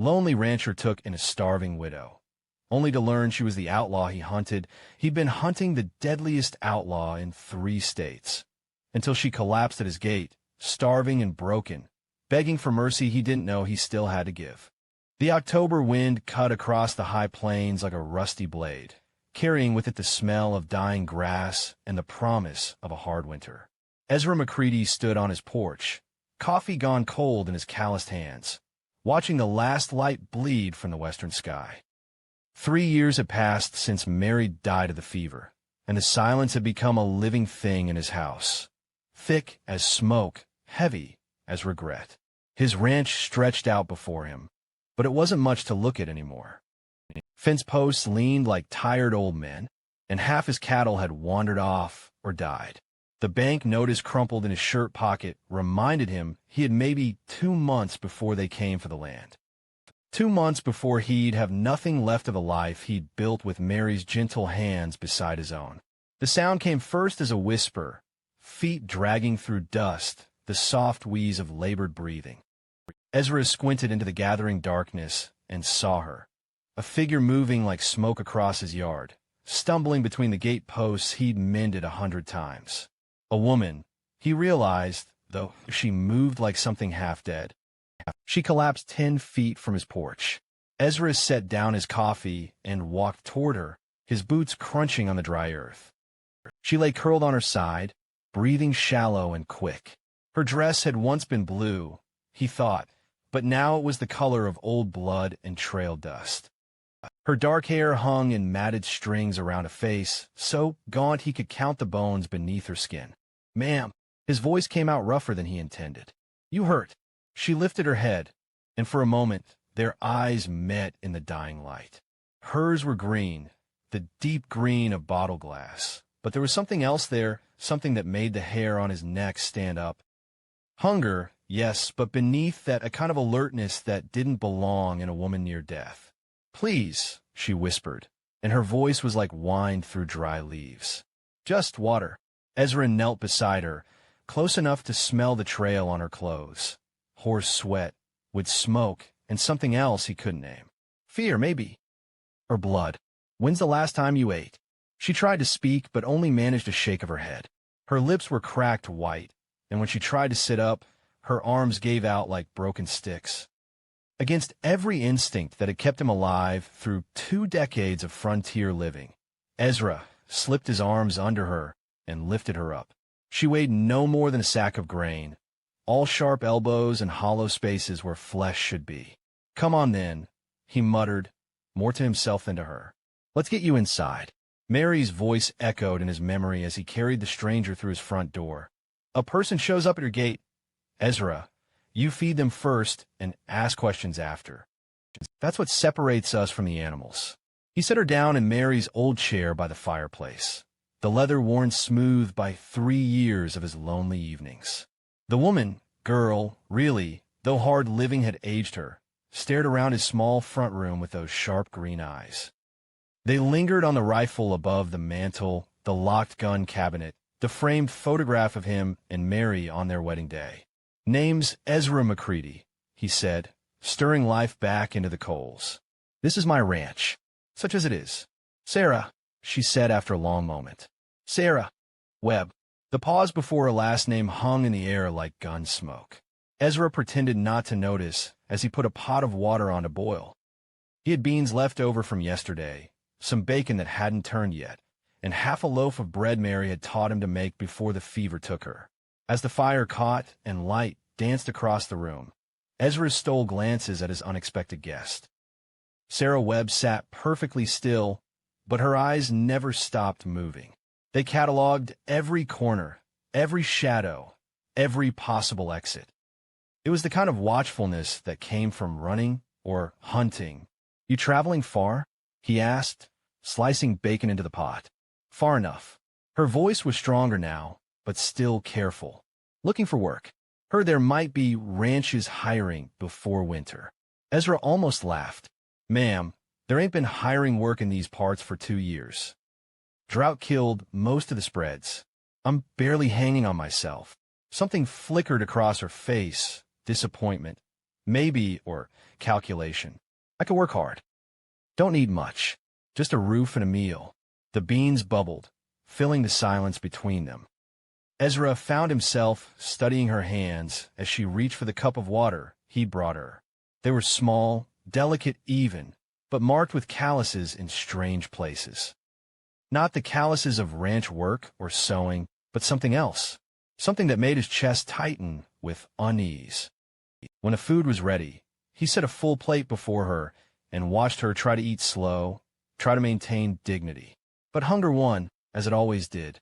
lonely rancher took in a starving widow, only to learn she was the outlaw he hunted. He'd been hunting the deadliest outlaw in 3 states, until she collapsed at his gate, starving and broken, begging for mercy he didn't know he still had to give. The October wind cut across the high plains like a rusty blade, carrying with it the smell of dying grass and the promise of a hard winter. Ezra McCready stood on his porch, coffee gone cold in his calloused hands, watching the last light bleed from the western sky. 3 years had passed since Mary died of the fever, and the silence had become a living thing in his house, thick as smoke, heavy as regret. His ranch stretched out before him, but it wasn't much to look at anymore. Fence posts leaned like tired old men, and half his cattle had wandered off or died. The bank notice crumpled in his shirt pocket reminded him he had maybe 2 months before they came for the land. 2 months before he'd have nothing left of the life he'd built with Mary's gentle hands beside his own. The sound came first as a whisper, feet dragging through dust, the soft wheeze of labored breathing. Ezra squinted into the gathering darkness and saw her, a figure moving like smoke across his yard, stumbling between the gate posts he'd mended 100 times. A woman, he realized, though she moved like something half-dead. She collapsed 10 feet from his porch. Ezra set down his coffee and walked toward her, his boots crunching on the dry earth. She lay curled on her side, breathing shallow and quick. Her dress had once been blue, he thought, but now it was the color of old blood and trail dust. Her dark hair hung in matted strings around a face, so gaunt he could count the bones beneath her skin. "Ma'am," his voice came out rougher than he intended. "You hurt." She lifted her head, and for a moment their eyes met in the dying light. Hers were green, the deep green of bottle glass, but there was something else there, something that made the hair on his neck stand up. Hunger, yes, but beneath that a kind of alertness that didn't belong in a woman near death. "Please," she whispered, and her voice was like wine through dry leaves. "Just water." Ezra knelt beside her, close enough to smell the trail on her clothes. Horse sweat, with smoke, and something else he couldn't name. Fear, maybe. Or blood. "When's the last time you ate?" She tried to speak, but only managed a shake of her head. Her lips were cracked white, and when she tried to sit up, her arms gave out like broken sticks. Against every instinct that had kept him alive through 2 decades of frontier living, Ezra slipped his arms under her and lifted her up. She weighed no more than a sack of grain, all sharp elbows and hollow spaces where flesh should be. "Come on then," he muttered, more to himself than to her. "Let's get you inside." Mary's voice echoed in his memory as he carried the stranger through his front door. "A person shows up at your gate. Ezra, you feed them first and ask questions after. That's what separates us from the animals." He set her down in Mary's old chair by the fireplace, the leather worn smooth by 3 years of his lonely evenings. The woman, girl, really, though hard living had aged her, stared around his small front room with those sharp green eyes. They lingered on the rifle above the mantel, the locked gun cabinet, the framed photograph of him and Mary on their wedding day. "Name's Ezra McCready," he said, stirring life back into the coals. "This is my ranch, such as it is." "Sarah," she said after a long moment. "Sarah Webb." The pause before her last name hung in the air like gun smoke. Ezra pretended not to notice as he put a pot of water on to boil. He had beans left over from yesterday, some bacon that hadn't turned yet, and half a loaf of bread Mary had taught him to make before the fever took her. As the fire caught and light danced across the room, Ezra stole glances at his unexpected guest. Sarah Webb sat perfectly still, but her eyes never stopped moving. They cataloged every corner, every shadow, every possible exit. It was the kind of watchfulness that came from running or hunting. "You traveling far?" he asked, slicing bacon into the pot. "Far enough." Her voice was stronger now, but still careful. "Looking for work. Heard there might be ranches hiring before winter." Ezra almost laughed. "Ma'am, there ain't been hiring work in these parts for 2 years. Drought killed most of the spreads. I'm barely hanging on myself." Something flickered across her face, disappointment, Maybe, or calculation. I could work hard. Don't need much. Just a roof and a meal. The beans bubbled, filling the silence between them. Ezra found himself studying her hands as she reached for the cup of water he'd brought her. They were small, delicate even, but marked with calluses in strange places. Not the calluses of ranch work or sewing, but something else. Something that made his chest tighten with unease. When the food was ready, he set a full plate before her and watched her try to eat slow, try to maintain dignity. But hunger won, as it always did.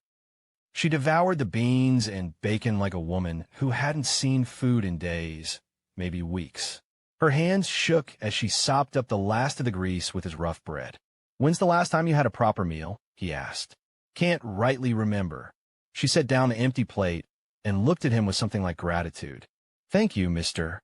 She devoured the beans and bacon like a woman who hadn't seen food in days, maybe weeks. Her hands shook as she sopped up the last of the grease with his rough bread. "When's the last time you had a proper meal?" he asked. "Can't rightly remember." She set down the empty plate and looked at him with something like gratitude. "Thank you, Mr.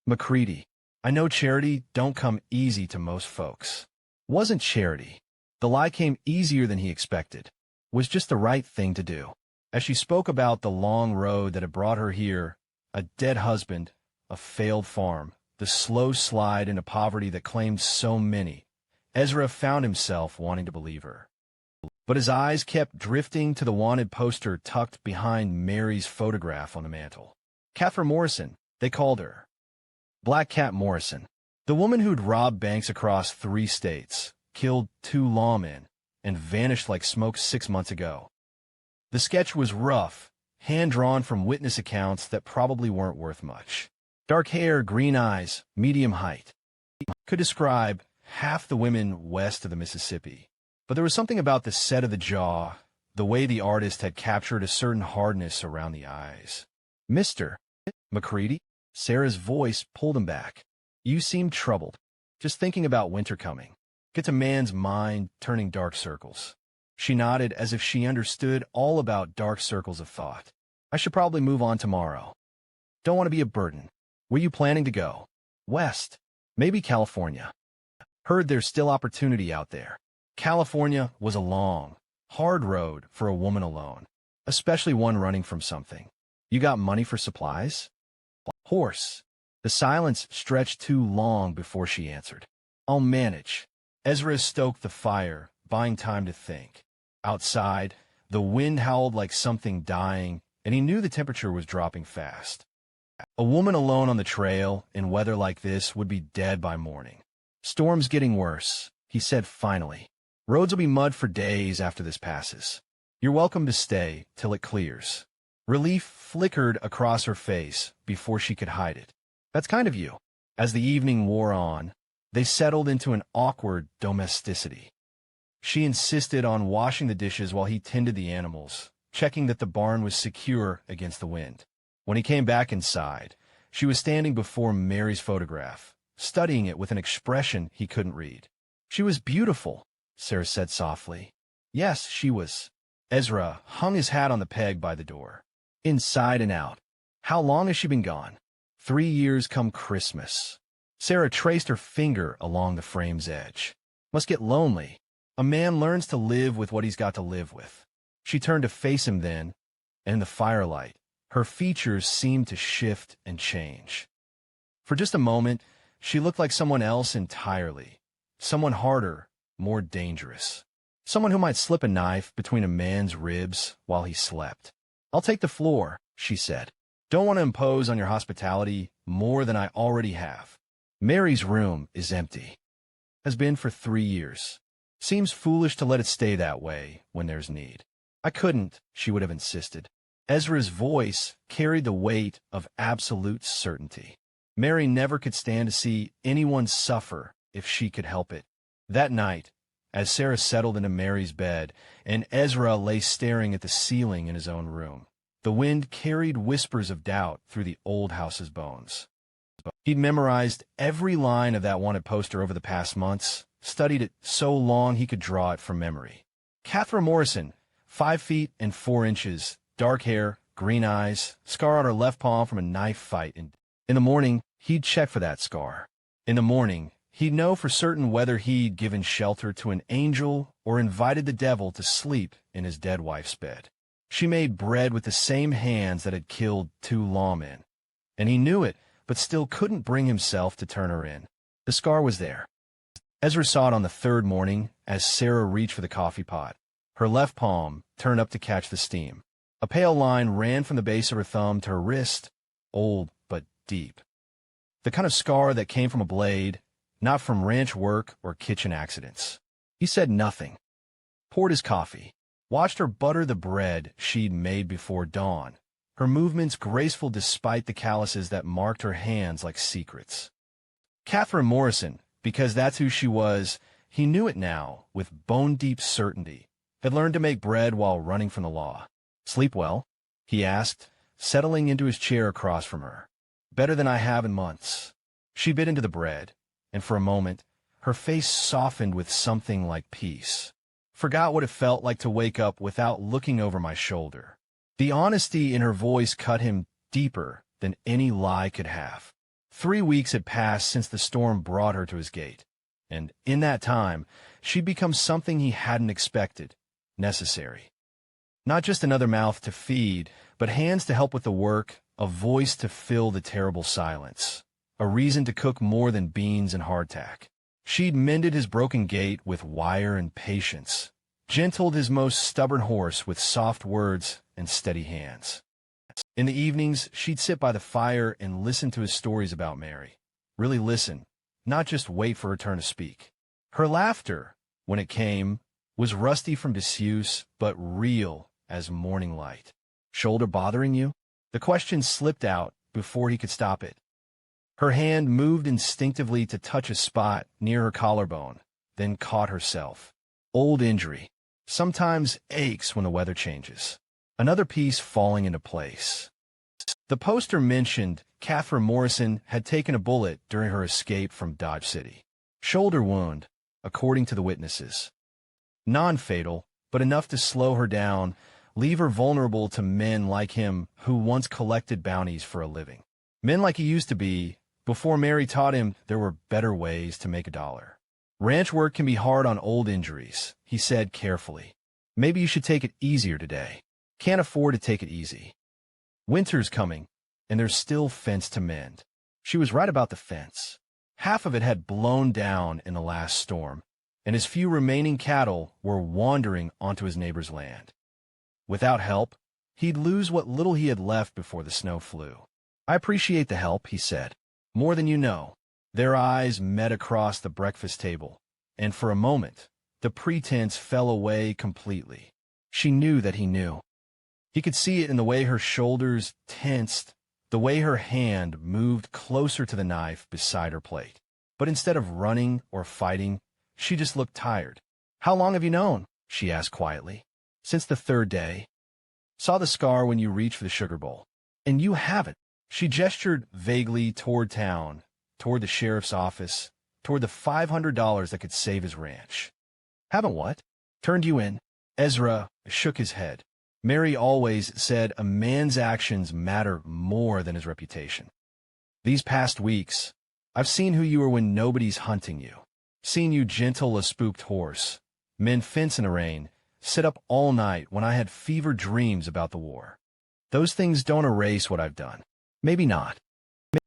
McCready. I know charity don't come easy to most folks." Wasn't charity. The lie came easier than he expected. Was just the right thing to do. As she spoke about the long road that had brought her here, a dead husband, a failed farm, the slow slide into poverty that claimed so many, Ezra found himself wanting to believe her. But his eyes kept drifting to the wanted poster tucked behind Mary's photograph on the mantel. Catherine Morrison, they called her. Black Cat Morrison. The woman who'd robbed banks across 3 states, killed 2 lawmen, and vanished like smoke 6 months ago. The sketch was rough, hand-drawn from witness accounts that probably weren't worth much. Dark hair, green eyes, medium height. Could describe half the women west of the Mississippi. But there was something about the set of the jaw, the way the artist had captured a certain hardness around the eyes. "Mr. McCready?" Sarah's voice pulled him back. "You seem troubled. Just thinking about winter coming. Gets a man's mind turning dark circles." She nodded as if she understood all about dark circles of thought. "I should probably move on tomorrow. Don't want to be a burden. Were you planning to go? West? Maybe California. Heard there's still opportunity out there." California was a long, hard road for a woman alone, especially one running from something. "You got money for supplies?" "Horse." The silence stretched too long before she answered. "I'll manage." Ezra stoked the fire, buying time to think. Outside, the wind howled like something dying, and he knew the temperature was dropping fast. A woman alone on the trail in weather like this would be dead by morning. "Storm's getting worse," he said finally. "Roads will be mud for days after this passes. You're welcome to stay till it clears." Relief flickered across her face before she could hide it. "That's kind of you." As the evening wore on, they settled into an awkward domesticity. She insisted on washing the dishes while he tended the animals, checking that the barn was secure against the wind. When he came back inside, she was standing before Mary's photograph, studying it with an expression he couldn't read. "She was beautiful," Sarah said softly. "Yes, she was." Ezra hung his hat on the peg by the door. "Inside and out. How long has she been gone?" 3 years come Christmas. Sarah traced her finger along the frame's edge. "Must get lonely. A man learns to live with what he's got to live with." She turned to face him then, and in the firelight, her features seemed to shift and change. For just a moment, she looked like someone else entirely. Someone harder, more dangerous. Someone who might slip a knife between a man's ribs while he slept. "I'll take the floor," she said. "Don't want to impose on your hospitality more than I already have. Mary's room is empty. Has been for 3 years. Seems foolish to let it stay that way when there's need." "I couldn't," she would have insisted. Ezra's voice carried the weight of absolute certainty. Mary never could stand to see anyone suffer if she could help it. That night, as Sarah settled into Mary's bed and Ezra lay staring at the ceiling in his own room, the wind carried whispers of doubt through the old house's bones. He'd memorized every line of that wanted poster over the past months, studied it so long he could draw it from memory. Catherine Morrison, 5 feet and 4 inches, dark hair, green eyes, scar on her left palm from a knife fight. In the morning, he'd check for that scar. In the morning, he'd know for certain whether he'd given shelter to an angel or invited the devil to sleep in his dead wife's bed. She made bread with the same hands that had killed 2 lawmen, and he knew it but still couldn't bring himself to turn her in. The scar was there. Ezra saw it on the third morning as Sarah reached for the coffee pot. Her left palm turned up to catch the steam. A pale line ran from the base of her thumb to her wrist, old but deep. The kind of scar that came from a blade, not from ranch work or kitchen accidents. He said nothing. Poured his coffee. Watched her butter the bread she'd made before dawn, her movements graceful despite the calluses that marked her hands like secrets. Catherine Morrison, because that's who she was, he knew it now with bone-deep certainty, had learned to make bread while running from the law. "Sleep well?" he asked, settling into his chair across from her. "Better than I have in months." She bit into the bread, and for a moment, her face softened with something like peace. "Forgot what it felt like to wake up without looking over my shoulder." The honesty in her voice cut him deeper than any lie could have. 3 weeks had passed since the storm brought her to his gate, and in that time, she'd become something he hadn't expected, necessary. Not just another mouth to feed, but hands to help with the work, a voice to fill the terrible silence, a reason to cook more than beans and hardtack. She'd mended his broken gait with wire and patience, gentled his most stubborn horse with soft words and steady hands. In the evenings, she'd sit by the fire and listen to his stories about Mary. Really listen, not just wait for her turn to speak. Her laughter, when it came, was rusty from disuse, but real as morning light. "Shoulder bothering you?" The question slipped out before he could stop it. Her hand moved instinctively to touch a spot near her collarbone, then caught herself. Old injury. Sometimes aches when the weather changes. Another piece falling into place. The poster mentioned Catherine Morrison had taken a bullet during her escape from Dodge City. Shoulder wound, according to the witnesses. Non-fatal, but enough to slow her down, leave her vulnerable to men like him who once collected bounties for a living. Men like he used to be, before Mary taught him there were better ways to make a dollar. "Ranch work can be hard on old injuries," he said carefully. "Maybe you should take it easier today. Can't afford to take it easy. Winter's coming, and there's still fence to mend." She was right about the fence. Half of it had blown down in the last storm, and his few remaining cattle were wandering onto his neighbor's land. Without help, he'd lose what little he had left before the snow flew. "I appreciate the help," he said. "More than you know." Their eyes met across the breakfast table, and for a moment, the pretense fell away completely. She knew that he knew. He could see it in the way her shoulders tensed, the way her hand moved closer to the knife beside her plate. But instead of running or fighting, she just looked tired. "How long have you known?" she asked quietly. "Since the third day. Saw the scar when you reached for the sugar bowl. And you haven't." She gestured vaguely toward town, toward the sheriff's office, toward the $500 that could save his ranch. "Haven't what?" "Turned you in." Ezra shook his head. "Mary always said a man's actions matter more than his reputation. These past weeks, I've seen who you are when nobody's hunting you. Seen you gentle a spooked horse, mend fence in the rain, sit up all night when I had fevered dreams about the war. Those things don't erase what I've done. Maybe not.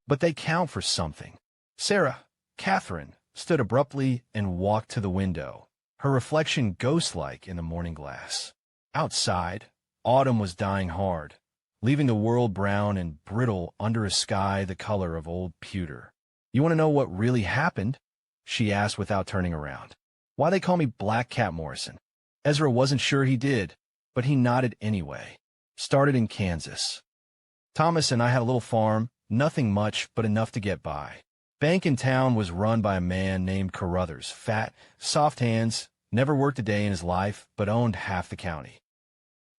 But they count for something." Sarah, Catherine, stood abruptly and walked to the window, her reflection ghost-like in the morning glass. Outside, autumn was dying hard, leaving the world brown and brittle under a sky the color of old pewter. "You want to know what really happened?" she asked without turning around. "Why they call me Black Cat Morrison?" Ezra wasn't sure he did, but he nodded anyway. "Started in Kansas. Thomas and I had a little farm, nothing much, but enough to get by. Bank in town was run by a man named Carruthers, fat, soft hands, never worked a day in his life, but owned half the county.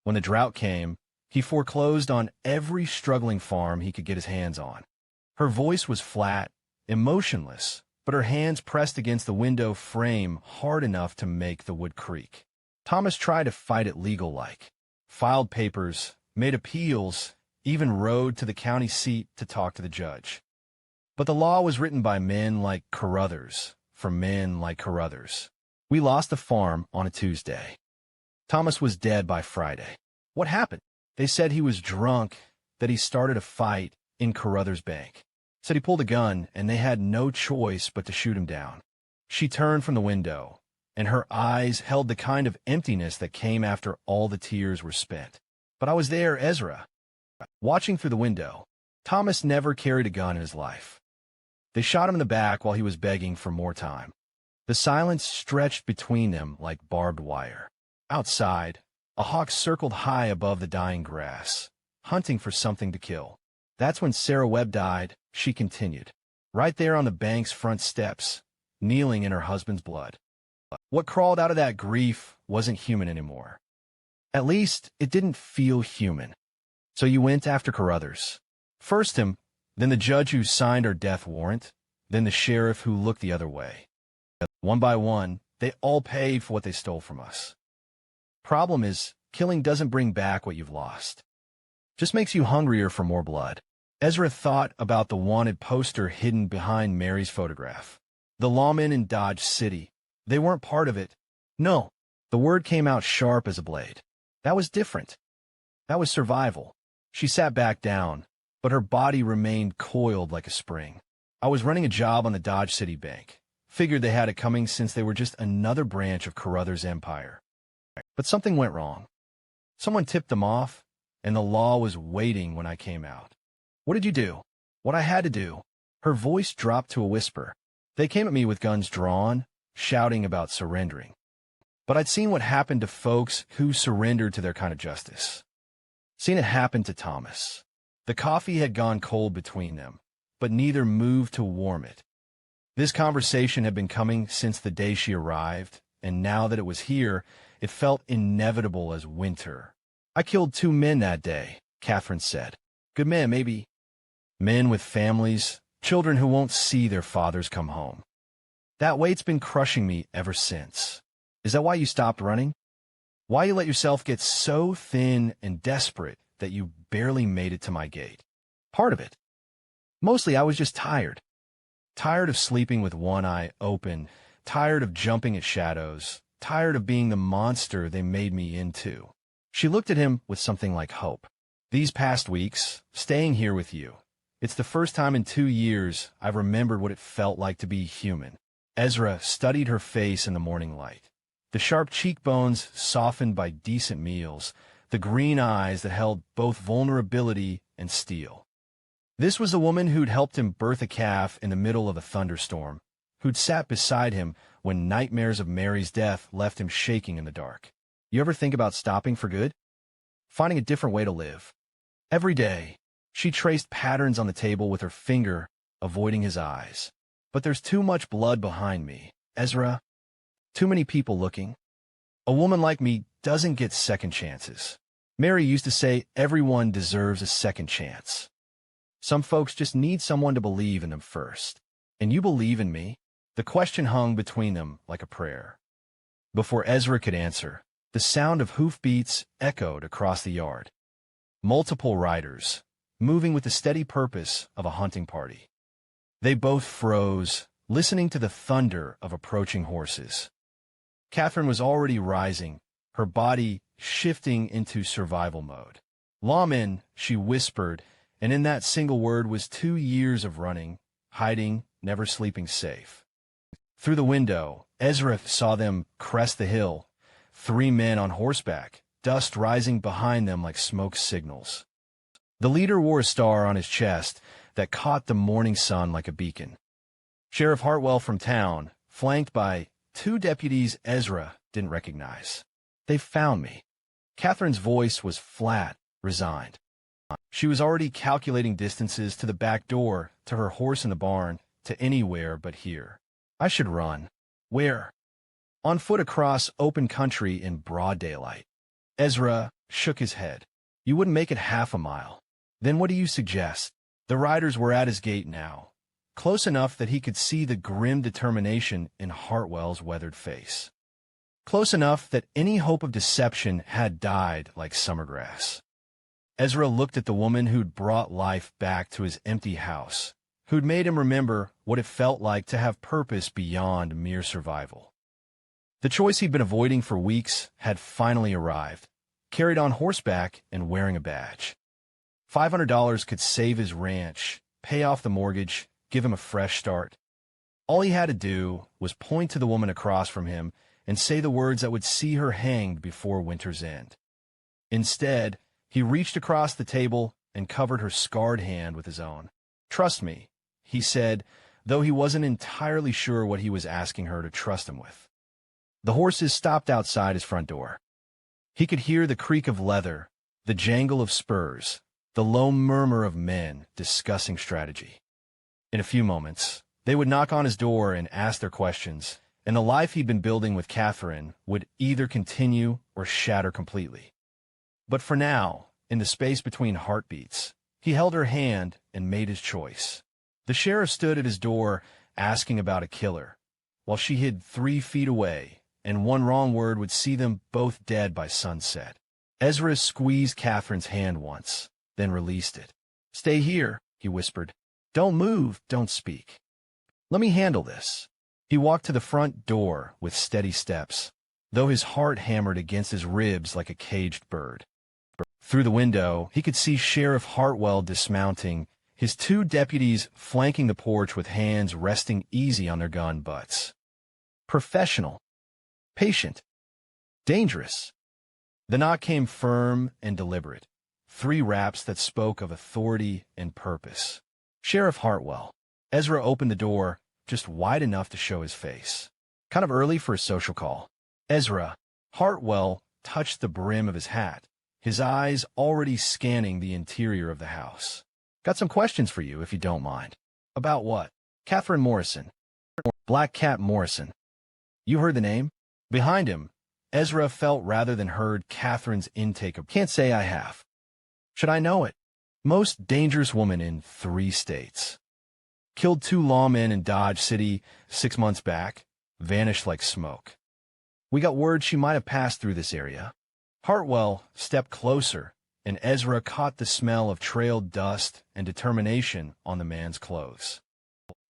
When the drought came, he foreclosed on every struggling farm he could get his hands on." Her voice was flat, emotionless, but her hands pressed against the window frame hard enough to make the wood creak. Thomas tried to fight it legal-like, filed papers, made appeals, even rode to the county seat to talk to the judge. But the law was written by men like Carruthers, for men like Carruthers. We lost the farm on a Tuesday. Thomas was dead by Friday. What happened? They said he was drunk, that he started a fight in Carruthers' bank. Said he pulled a gun, and they had no choice but to shoot him down. She turned from the window, and her eyes held the kind of emptiness that came after all the tears were spent. But I was there, Ezra, watching through the window. Thomas never carried a gun in his life. They shot him in the back while he was begging for more time. The silence stretched between them like barbed wire. Outside, a hawk circled high above the dying grass, hunting for something to kill. That's when Sarah Webb died, she continued. Right there on the bank's front steps, kneeling in her husband's blood. What crawled out of that grief wasn't human anymore. At least, it didn't feel human. So you went after Carruthers. First him, then the judge who signed our death warrant, then the sheriff who looked the other way. One by one, they all paid for what they stole from us. Problem is, killing doesn't bring back what you've lost. Just makes you hungrier for more blood. Ezra thought about the wanted poster hidden behind Mary's photograph. The lawmen in Dodge City. They weren't part of it. No, the word came out sharp as a blade. That was different. That was survival. She sat back down, but her body remained coiled like a spring. I was running a job on the Dodge City Bank. Figured they had it coming since they were just another branch of Carruthers' empire. But something went wrong. Someone tipped them off, and the law was waiting when I came out. What did you do? What I had to do. Her voice dropped to a whisper. They came at me with guns drawn, shouting about surrendering. But I'd seen what happened to folks who surrendered to their kind of justice. Seen it happen to Thomas. The coffee had gone cold between them, but neither moved to warm it. This conversation had been coming since the day she arrived, and now that it was here, it felt inevitable as winter. I killed 2 men that day, Catherine said. Good men, maybe. Men with families, children who won't see their fathers come home. That weight's been crushing me ever since. Is that why you stopped running? Why you let yourself get so thin and desperate that you barely made it to my gate? Part of it. Mostly I was just tired. Tired of sleeping with one eye open, tired of jumping at shadows, tired of being the monster they made me into. She looked at him with something like hope. These past weeks, staying here with you, it's the first time in 2 years I've remembered what it felt like to be human. Ezra studied her face in the morning light. The sharp cheekbones softened by decent meals, the green eyes that held both vulnerability and steel. This was the woman who'd helped him birth a calf in the middle of a thunderstorm, who'd sat beside him when nightmares of Mary's death left him shaking in the dark. You ever think about stopping for good? Finding a different way to live? Every day, she traced patterns on the table with her finger, avoiding his eyes. But there's too much blood behind me, Ezra. Too many people looking. A woman like me doesn't get second chances. Mary used to say everyone deserves a second chance. Some folks just need someone to believe in them first. And you believe in me? The question hung between them like a prayer. Before Ezra could answer, the sound of hoofbeats echoed across the yard. Multiple riders, moving with the steady purpose of a hunting party. They both froze, listening to the thunder of approaching horses. Catherine was already rising, her body shifting into survival mode. Lawmen, she whispered, and in that single word was 2 years of running, hiding, never sleeping safe. Through the window, Ezra saw them crest the hill, 3 men on horseback, dust rising behind them like smoke signals. The leader wore a star on his chest that caught the morning sun like a beacon. Sheriff Hartwell from town, flanked by 2 deputies Ezra didn't recognize. They found me. Catherine's voice was flat, resigned. She was already calculating distances to the back door, to her horse in the barn, to anywhere but here. I should run. Where? On foot across open country in broad daylight. Ezra shook his head. You wouldn't make it half a mile. Then what do you suggest? The riders were at his gate now, close enough that he could see the grim determination in Hartwell's weathered face. Close enough that any hope of deception had died like summer grass. Ezra looked at the woman who'd brought life back to his empty house, who'd made him remember what it felt like to have purpose beyond mere survival. The choice he'd been avoiding for weeks had finally arrived, carried on horseback and wearing a badge. $500 could save his ranch, pay off the mortgage, give him a fresh start. All he had to do was point to the woman across from him and say the words that would see her hanged before winter's end. Instead, he reached across the table and covered her scarred hand with his own. "Trust me," he said, though he wasn't entirely sure what he was asking her to trust him with. The horses stopped outside his front door. He could hear the creak of leather, the jangle of spurs, the low murmur of men discussing strategy. In a few moments, they would knock on his door and ask their questions, and the life he'd been building with Catherine would either continue or shatter completely. But for now, in the space between heartbeats, he held her hand and made his choice. The sheriff stood at his door asking about a killer, while she hid 3 feet away, and one wrong word would see them both dead by sunset. Ezra squeezed Catherine's hand once, then released it. "Stay here," he whispered. "Don't move, don't speak. Let me handle this." He walked to the front door with steady steps, though his heart hammered against his ribs like a caged bird. Through the window, he could see Sheriff Hartwell dismounting, his 2 deputies flanking the porch with hands resting easy on their gun butts. Professional. Patient. Dangerous. The knock came firm and deliberate, 3 raps that spoke of authority and purpose. "Sheriff Hartwell." Ezra opened the door, just wide enough to show his face. "Kind of early for a social call." Ezra Hartwell touched the brim of his hat, his eyes already scanning the interior of the house. "Got some questions for you, if you don't mind." "About what?" "Catherine Morrison." "Black Cat Morrison." "You heard the name?" Behind him, Ezra felt rather than heard Catherine's intake of, "Can't say I have." "Should I know it?" "Most dangerous woman in 3 states. Killed 2 lawmen in Dodge City 6 months back. Vanished like smoke. We got word she might have passed through this area." Hartwell stepped closer, and Ezra caught the smell of trailed dust and determination on the man's clothes.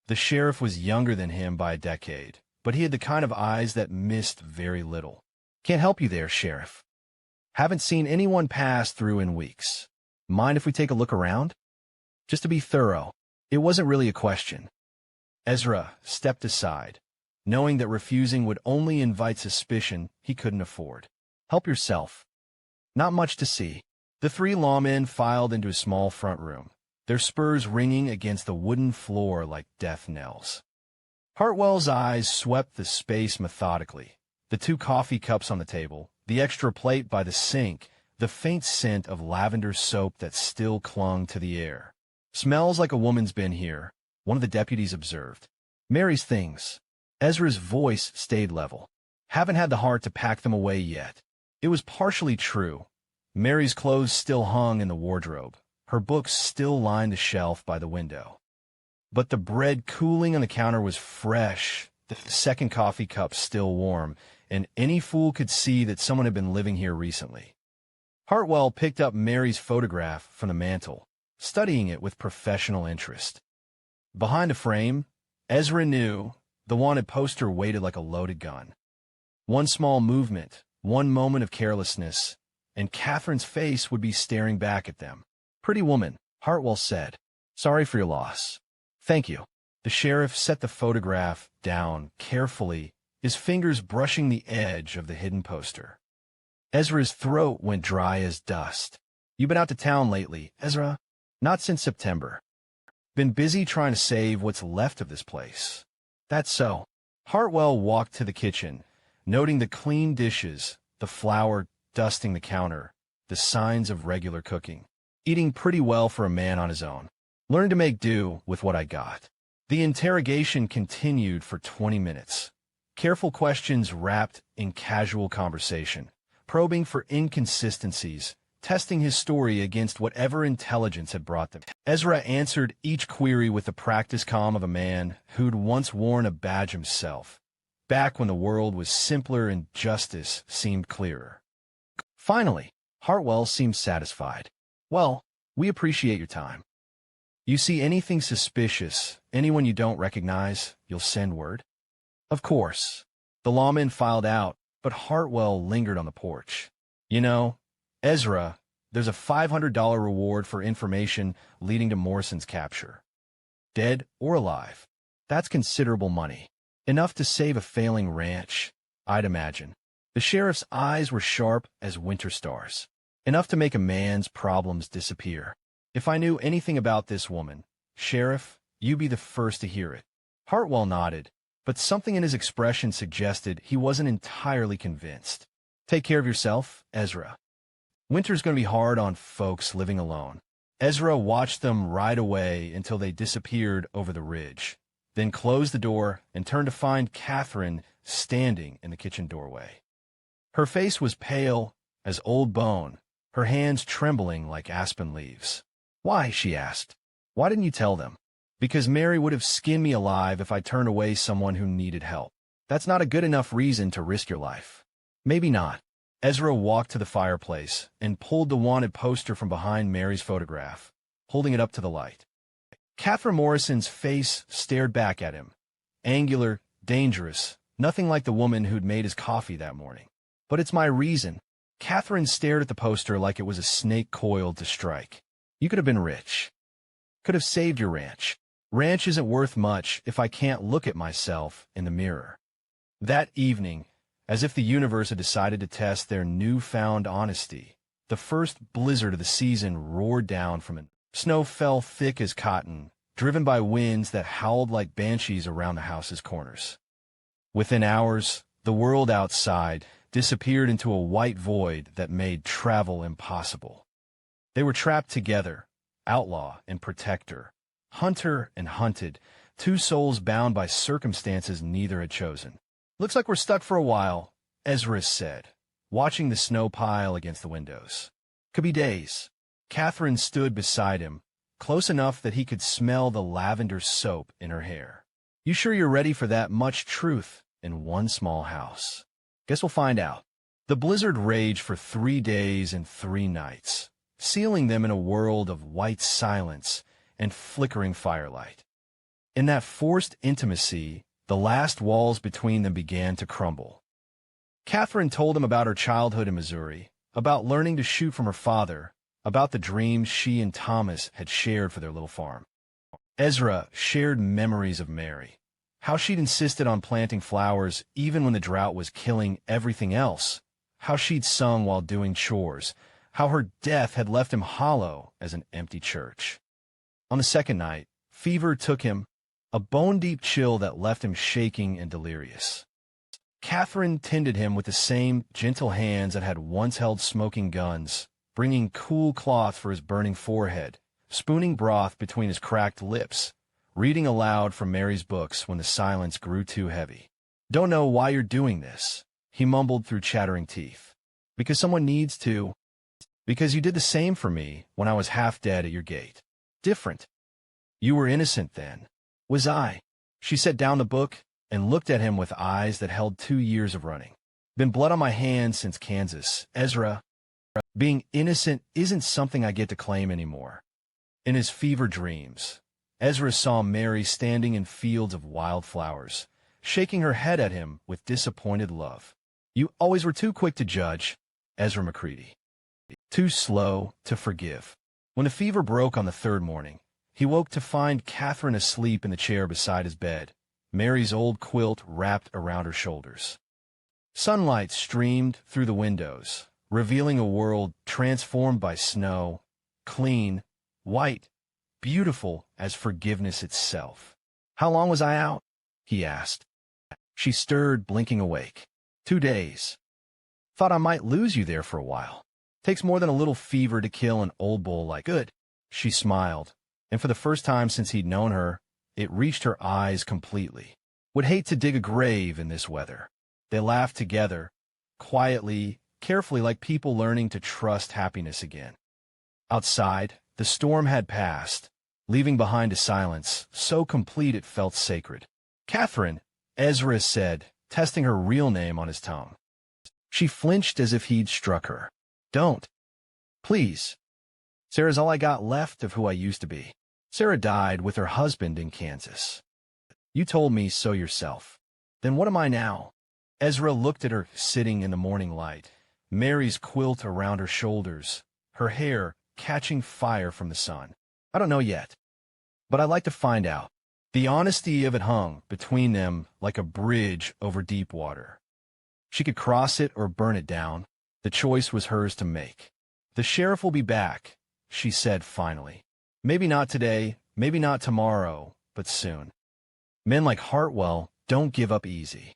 The sheriff was younger than him by a decade, but he had the kind of eyes that missed very little. "Can't help you there, Sheriff. Haven't seen anyone pass through in weeks. Mind if we take a look around?" Just to be thorough, it wasn't really a question. Ezra stepped aside, knowing that refusing would only invite suspicion he couldn't afford. "Help yourself." Not much to see. The 3 lawmen filed into a small front room, their spurs ringing against the wooden floor like death knells. Hartwell's eyes swept the space methodically, the 2 coffee cups on the table, the extra plate by the sink, the faint scent of lavender soap that still clung to the air. "Smells like a woman's been here," one of the deputies observed. "Mary's things." Ezra's voice stayed level. "Haven't had the heart to pack them away yet." It was partially true. Mary's clothes still hung in the wardrobe. Her books still lined the shelf by the window. But the bread cooling on the counter was fresh, the 2nd coffee cup still warm, and any fool could see that someone had been living here recently. Hartwell picked up Mary's photograph from the mantel, studying it with professional interest. Behind a frame, Ezra knew the wanted poster waited like a loaded gun. One small movement, one moment of carelessness, and Catherine's face would be staring back at them. "Pretty woman," Hartwell said. "Sorry for your loss." "Thank you." The sheriff set the photograph down carefully, his fingers brushing the edge of the hidden poster. Ezra's throat went dry as dust. "You been out to town lately, Ezra?" "Not since September. Been busy trying to save what's left of this place." "That's so." Hartwell walked to the kitchen, noting the clean dishes, the flour dusting the counter, the signs of regular cooking. "Eating pretty well for a man on his own. Learned to make do with what I got." The interrogation continued for 20 minutes. Careful questions wrapped in casual conversation, probing for inconsistencies, testing his story against whatever intelligence had brought them. Ezra answered each query with the practiced calm of a man who'd once worn a badge himself, back when the world was simpler and justice seemed clearer. Finally, Hartwell seemed satisfied. "Well, we appreciate your time. You see anything suspicious, anyone you don't recognize, you'll send word?" "Of course." The lawman filed out, but Hartwell lingered on the porch. "You know, Ezra, there's a $500 reward for information leading to Morrison's capture." dead or alive. That's considerable money. Enough to save a failing ranch, I'd imagine. The sheriff's eyes were sharp as winter stars. Enough to make a man's problems disappear. If I knew anything about this woman, Sheriff, you'd be the first to hear it. Hartwell nodded, but something in his expression suggested he wasn't entirely convinced. Take care of yourself, Ezra. Winter's going to be hard on folks living alone. Ezra watched them ride away until they disappeared over the ridge, then closed the door and turned to find Catherine standing in the kitchen doorway. Her face was pale as old bone, her hands trembling like aspen leaves. Why, she asked. Why didn't you tell them? Because Mary would have skinned me alive if I turned away someone who needed help. That's not a good enough reason to risk your life. Maybe not. Ezra walked to the fireplace and pulled the wanted poster from behind Mary's photograph, holding it up to the light. Catherine Morrison's face stared back at him. Angular, dangerous, nothing like the woman who'd made his coffee that morning. But it's my reason. Catherine stared at the poster like it was a snake coiled to strike. You could have been rich. Could have saved your ranch. Ranch isn't worth much if I can't look at myself in the mirror. That evening, as if the universe had decided to test their newfound honesty, the first blizzard of the season roared down from it. Snow fell thick as cotton, driven by winds that howled like banshees around the house's corners. Within hours, the world outside disappeared into a white void that made travel impossible. They were trapped together, outlaw and protector, hunter and hunted, two souls bound by circumstances neither had chosen. Looks like we're stuck for a while, Ezra said, watching the snow pile against the windows. Could be days. Catherine stood beside him, close enough that he could smell the lavender soap in her hair. You sure you're ready for that much truth in one small house? Guess we'll find out. The blizzard raged for 3 days and 3 nights, sealing them in a world of white silence and flickering firelight. In that forced intimacy, the last walls between them began to crumble. Catherine told him about her childhood in Missouri, about learning to shoot from her father, about the dreams she and Thomas had shared for their little farm. Ezra shared memories of Mary, how she'd insisted on planting flowers even when the drought was killing everything else, how she'd sung while doing chores, how her death had left him hollow as an empty church. On the second night, fever took him, a bone-deep chill that left him shaking and delirious. Catherine tended him with the same gentle hands that had once held smoking guns, bringing cool cloth for his burning forehead, spooning broth between his cracked lips, reading aloud from Mary's books when the silence grew too heavy. Don't know why you're doing this, he mumbled through chattering teeth. Because someone needs to. Because you did the same for me when I was half dead at your gate. Different. You were innocent then. Was I? She set down the book and looked at him with eyes that held 2 years of running. Been blood on my hands since Kansas. Ezra, being innocent isn't something I get to claim anymore. In his fever dreams, Ezra saw Mary standing in fields of wildflowers, shaking her head at him with disappointed love. You always were too quick to judge, Ezra McCready. Too slow to forgive. When the fever broke on the 3rd morning, he woke to find Catherine asleep in the chair beside his bed, Mary's old quilt wrapped around her shoulders. Sunlight streamed through the windows, revealing a world transformed by snow, clean, white, beautiful as forgiveness itself. How long was I out? He asked. She stirred, blinking awake. 2 days. Thought I might lose you there for a while. Takes more than a little fever to kill an old bull like good. She smiled, and for the first time since he'd known her, it reached her eyes completely. Would hate to dig a grave in this weather. They laughed together, quietly, carefully, like people learning to trust happiness again. Outside, the storm had passed, leaving behind a silence so complete it felt sacred. Catherine, Ezra said, testing her real name on his tongue. She flinched as if he'd struck her. Don't. Please. Sarah's all I got left of who I used to be. Sarah died with her husband in Kansas. You told me so yourself. Then what am I now? Ezra looked at her sitting in the morning light, Mary's quilt around her shoulders, her hair catching fire from the sun. I don't know yet. But I'd like to find out. The honesty of it hung between them like a bridge over deep water. She could cross it or burn it down. The choice was hers to make. The sheriff will be back, she said finally. Maybe not today, maybe not tomorrow, but soon. Men like Hartwell don't give up easy.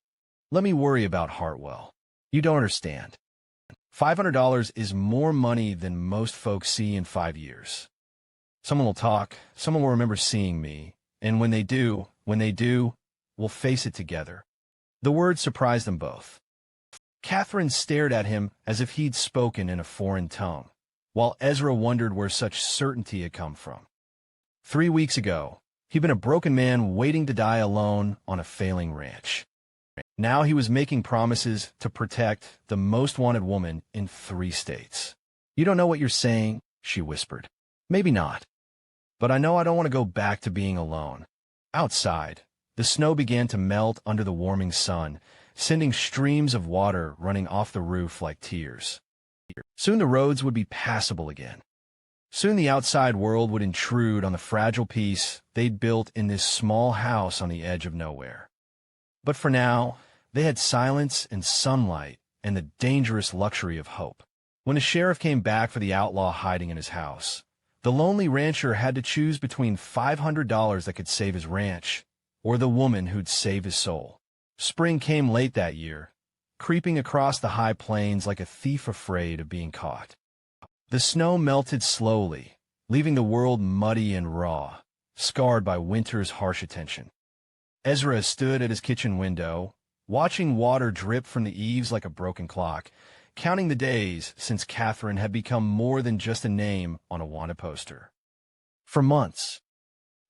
Let me worry about Hartwell. You don't understand. $500 is more money than most folks see in 5 years. Someone will talk, someone will remember seeing me, and when they do, we'll face it together. The words surprised them both. Catherine stared at him as if he'd spoken in a foreign tongue, while Ezra wondered where such certainty had come from. 3 weeks ago, he'd been a broken man waiting to die alone on a failing ranch. Now he was making promises to protect the most wanted woman in 3 states. You don't know what you're saying, she whispered. Maybe not. But I know I don't want to go back to being alone. Outside, the snow began to melt under the warming sun, sending streams of water running off the roof like tears. Soon the roads would be passable again. Soon the outside world would intrude on the fragile peace they'd built in this small house on the edge of nowhere. But for now, they had silence and sunlight and the dangerous luxury of hope. When the sheriff came back for the outlaw hiding in his house, the lonely rancher had to choose between $500 that could save his ranch or the woman who'd save his soul. Spring came late that year, creeping across the high plains like a thief afraid of being caught. The snow melted slowly, leaving the world muddy and raw, scarred by winter's harsh attention. Ezra stood at his kitchen window, watching water drip from the eaves like a broken clock, counting the days since Catherine had become more than just a name on a wanted poster. For months,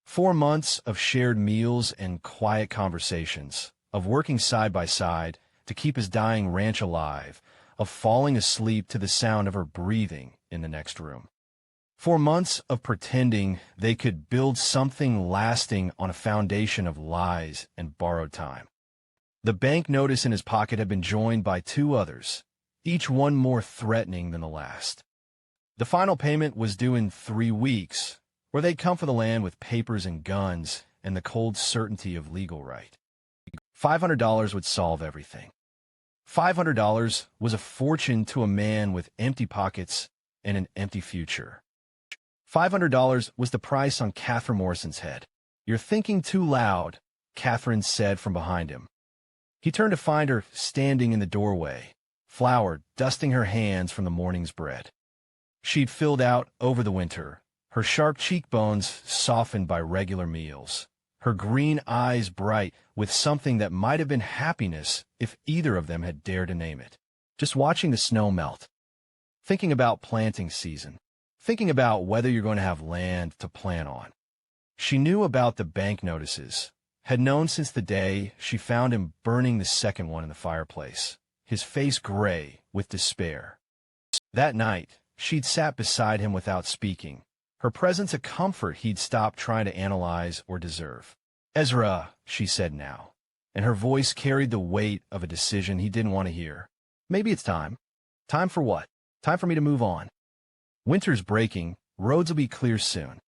4 months of shared meals and quiet conversations, of working side by side to keep his dying ranch alive, of falling asleep to the sound of her breathing in the next room. 4 months of pretending they could build something lasting on a foundation of lies and borrowed time. The bank notice in his pocket had been joined by 2 others, each one more threatening than the last. The final payment was due in 3 weeks, or they'd come for the land with papers and guns and the cold certainty of legal right. $500 would solve everything. $500 was a fortune to a man with empty pockets and an empty future. $500 was the price on Catherine Morrison's head. "You're thinking too loud," Catherine said from behind him. He turned to find her standing in the doorway, flour dusting her hands from the morning's bread. She'd filled out over the winter, her sharp cheekbones softened by regular meals, her green eyes bright with something that might have been happiness if either of them had dared to name it. Just watching the snow melt, thinking about planting season, thinking about whether you're going to have land to plant on. She knew about the bank notices, had known since the day she found him burning the second one in the fireplace, his face gray with despair. That night, she'd sat beside him without speaking, her presence a comfort he'd stopped trying to analyze or deserve. "Ezra," she said now, and her voice carried the weight of a decision he didn't want to hear. "Maybe it's time." "Time for what?" "Time for me to move on. Winter's breaking, roads will be clear soon.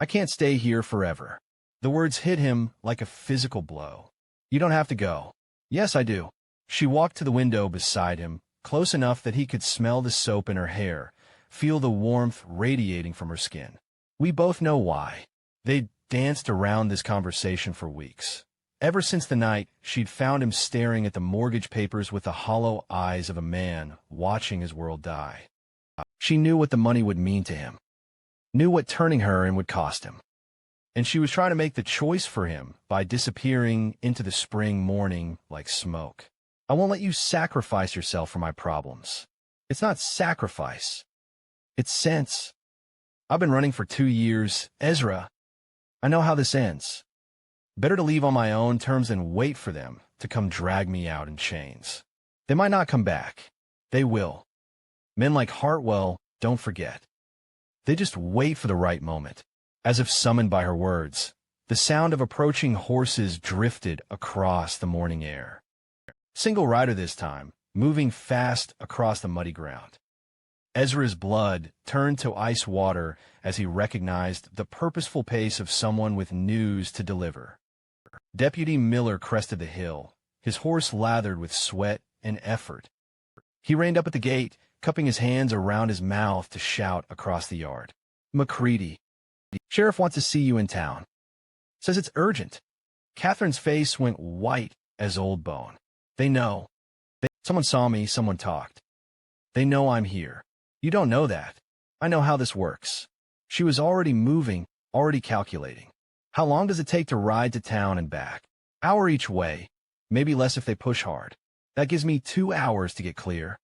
I can't stay here forever." The words hit him like a physical blow. "You don't have to go." "Yes, I do." She walked to the window beside him, close enough that he could smell the soap in her hair, feel the warmth radiating from her skin. "We both know why." They'd danced around this conversation for weeks. Ever since the night she'd found him staring at the mortgage papers with the hollow eyes of a man watching his world die. She knew what the money would mean to him, knew what turning her in would cost him. And she was trying to make the choice for him by disappearing into the spring morning like smoke. "I won't let you sacrifice yourself for my problems." "It's not sacrifice. It's sense. I've been running for 2 years, Ezra. I know how this ends. Better to leave on my own terms than wait for them to come drag me out in chains. They might not come back. They will. Men like Hartwell don't forget. They just wait for the right moment." As if summoned by her words, the sound of approaching horses drifted across the morning air. Single rider this time, moving fast across the muddy ground. Ezra's blood turned to ice water as he recognized the purposeful pace of someone with news to deliver. Deputy Miller crested the hill, his horse lathered with sweat and effort. He reined up at the gate, cupping his hands around his mouth to shout across the yard. "McCready, Sheriff wants to see you in town. Says it's urgent." Catherine's face went white as old bone. "They know. Someone saw me, someone talked. They know I'm here. You don't know that. I know how this works." She was already moving, already calculating. How long does it take to ride to town and back? Hour each way, maybe less if they push hard. That gives me 2 hours to get clear.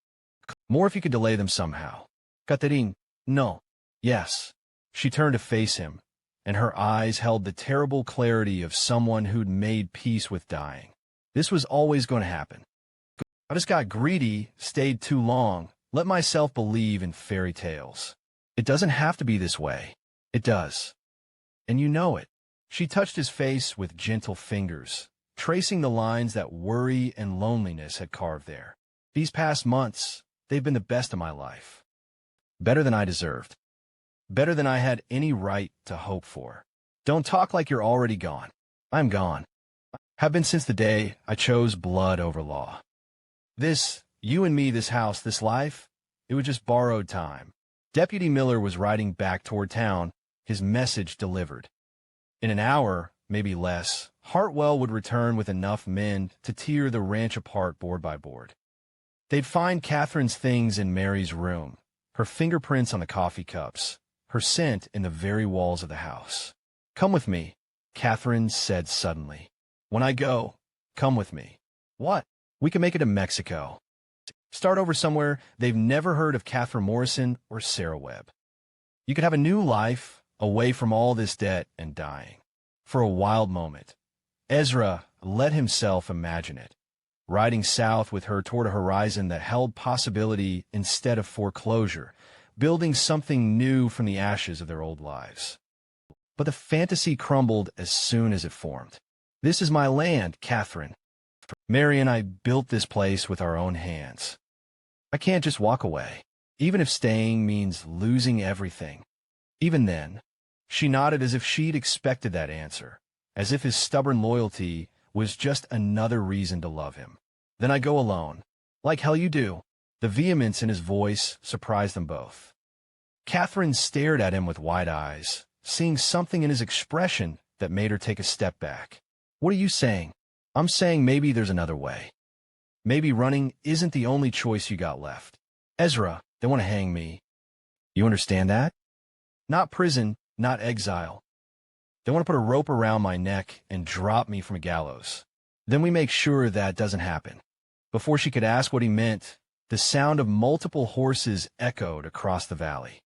More if you could delay them somehow. Catherine, no. Yes. She turned to face him, and her eyes held the terrible clarity of someone who'd made peace with dying. This was always going to happen. I just got greedy, stayed too long, let myself believe in fairy tales. It doesn't have to be this way. It does. And you know it. She touched his face with gentle fingers, tracing the lines that worry and loneliness had carved there. These past months, they've been the best of my life. Better than I deserved. Better than I had any right to hope for. Don't talk like you're already gone. I'm gone. Have been since the day I chose blood over law. This, you and me, this house, this life, it was just borrowed time. Deputy Miller was riding back toward town, his message delivered. In an hour, maybe less, Hartwell would return with enough men to tear the ranch apart board by board. They'd find Catherine's things in Mary's room, her fingerprints on the coffee cups, her scent in the very walls of the house. "Come with me," Catherine said suddenly. "When I go, come with me." "What?" "We can make it to Mexico. Start over somewhere they've never heard of Catherine Morrison or Sarah Webb. You could have a new life, away from all this debt and dying." For a wild moment, Ezra let himself imagine it, riding south with her toward a horizon that held possibility instead of foreclosure, building something new from the ashes of their old lives. But the fantasy crumbled as soon as it formed. "This is my land, Catherine. Mary and I built this place with our own hands. I can't just walk away, even if staying means losing everything." Even then, she nodded as if she'd expected that answer, as if his stubborn loyalty was just another reason to love him. "Then I go alone. Like hell you do." The vehemence in his voice surprised them both. Catherine stared at him with wide eyes, seeing something in his expression that made her take a step back. "What are you saying?" "I'm saying maybe there's another way. Maybe running isn't the only choice you got left." "Ezra, they want to hang me. You understand that? Not prison, not exile. They want to put a rope around my neck and drop me from a gallows. Then we make sure that doesn't happen." Before she could ask what he meant, the sound of multiple horses echoed across the valley.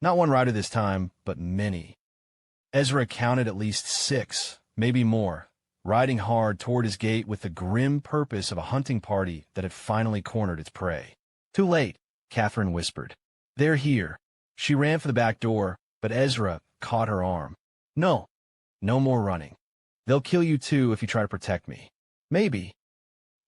Not one rider this time, but many. Ezra counted at least 6, maybe more, riding hard toward his gate with the grim purpose of a hunting party that had finally cornered its prey. "Too late," Catherine whispered. "They're here." She ran for the back door, but Ezra caught her arm. "No, no more running. They'll kill you too if you try to protect me." "Maybe.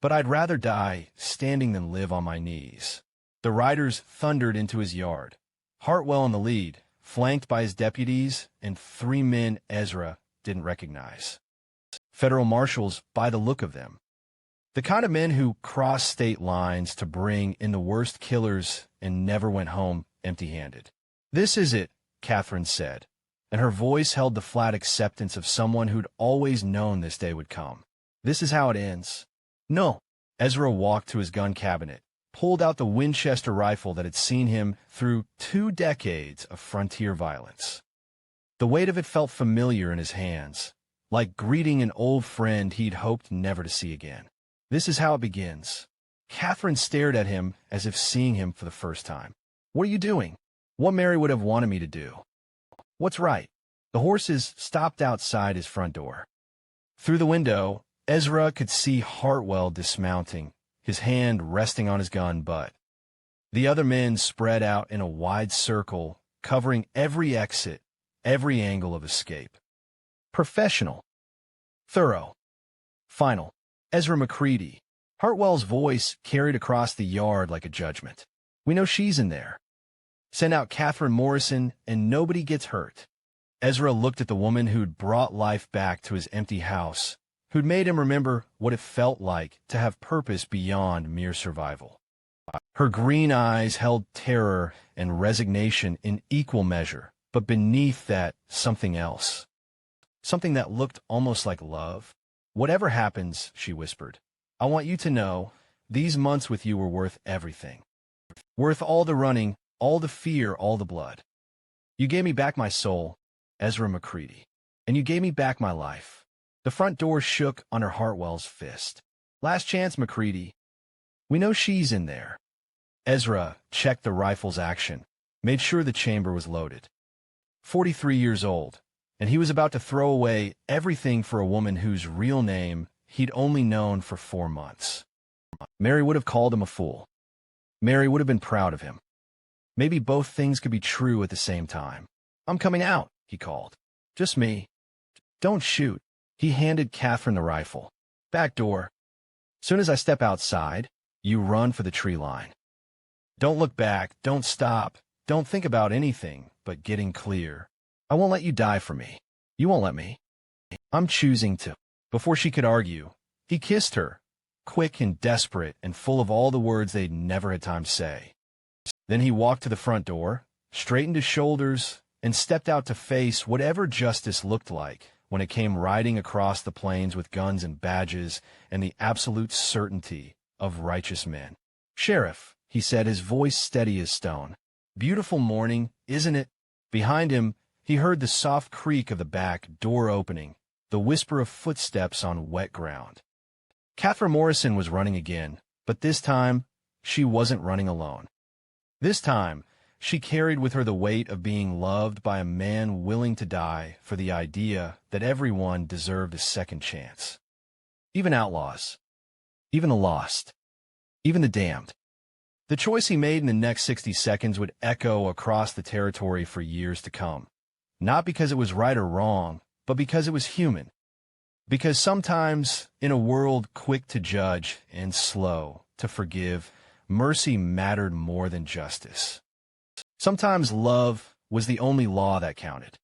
But I'd rather die standing than live on my knees." The riders thundered into his yard, Hartwell in the lead, flanked by his deputies and 3 men Ezra didn't recognize. Federal marshals by the look of them. The kind of men who crossed state lines to bring in the worst killers and never went home empty-handed. "This is it," Catherine said, and her voice held the flat acceptance of someone who'd always known this day would come. "This is how it ends." "No." Ezra walked to his gun cabinet, pulled out the Winchester rifle that had seen him through 2 decades of frontier violence. The weight of it felt familiar in his hands, like greeting an old friend he'd hoped never to see again. "This is how it begins." Catherine stared at him as if seeing him for the first time. "What are you doing?" "What Mary would have wanted me to do." "What's right?" The horses stopped outside his front door. Through the window, Ezra could see Hartwell dismounting, his hand resting on his gun butt. The other men spread out in a wide circle, covering every exit, every angle of escape. Professional. Thorough. Final. Ezra McCready. Hartwell's voice carried across the yard like a judgment. "We know she's in there. Send out Catherine Morrison, and nobody gets hurt. Ezra looked at the woman who'd brought life back to his empty house, who'd made him remember what it felt like to have purpose beyond mere survival. Her green eyes held terror and resignation in equal measure, but beneath that, something else. Something that looked almost like love. "Whatever happens," she whispered, "I want you to know, these months with you were worth everything. Worth all the running, all the fear, all the blood. You gave me back my soul, Ezra McCready, and you gave me back my life." The front door shook under Hartwell's fist. "Last chance, McCready. We know she's in there." Ezra checked the rifle's action, made sure the chamber was loaded. 43 years old, and he was about to throw away everything for a woman whose real name he'd only known for 4 months. Mary would have called him a fool. Mary would have been proud of him. Maybe both things could be true at the same time. "I'm coming out," he called. "Just me. Don't shoot." He handed Catherine the rifle. "Back door. Soon as I step outside, you run for the tree line. Don't look back, don't stop, don't think about anything but getting clear. I won't let you die for me. You won't let me. I'm choosing to." Before she could argue, he kissed her, quick and desperate and full of all the words they'd never had time to say. Then he walked to the front door, straightened his shoulders, and stepped out to face whatever justice looked like when it came riding across the plains with guns and badges and the absolute certainty of righteous men. "Sheriff," he said, his voice steady as stone. "Beautiful morning, isn't it?" Behind him, he heard the soft creak of the back door opening, the whisper of footsteps on wet ground. Catherine Morrison was running again, but this time, she wasn't running alone. This time, she carried with her the weight of being loved by a man willing to die for the idea that everyone deserved a second chance. Even outlaws. Even the lost. Even the damned. The choice he made in the next 60 seconds would echo across the territory for years to come. Not because it was right or wrong, but because it was human. Because sometimes, in a world quick to judge and slow to forgive, mercy mattered more than justice. Sometimes love was the only law that counted.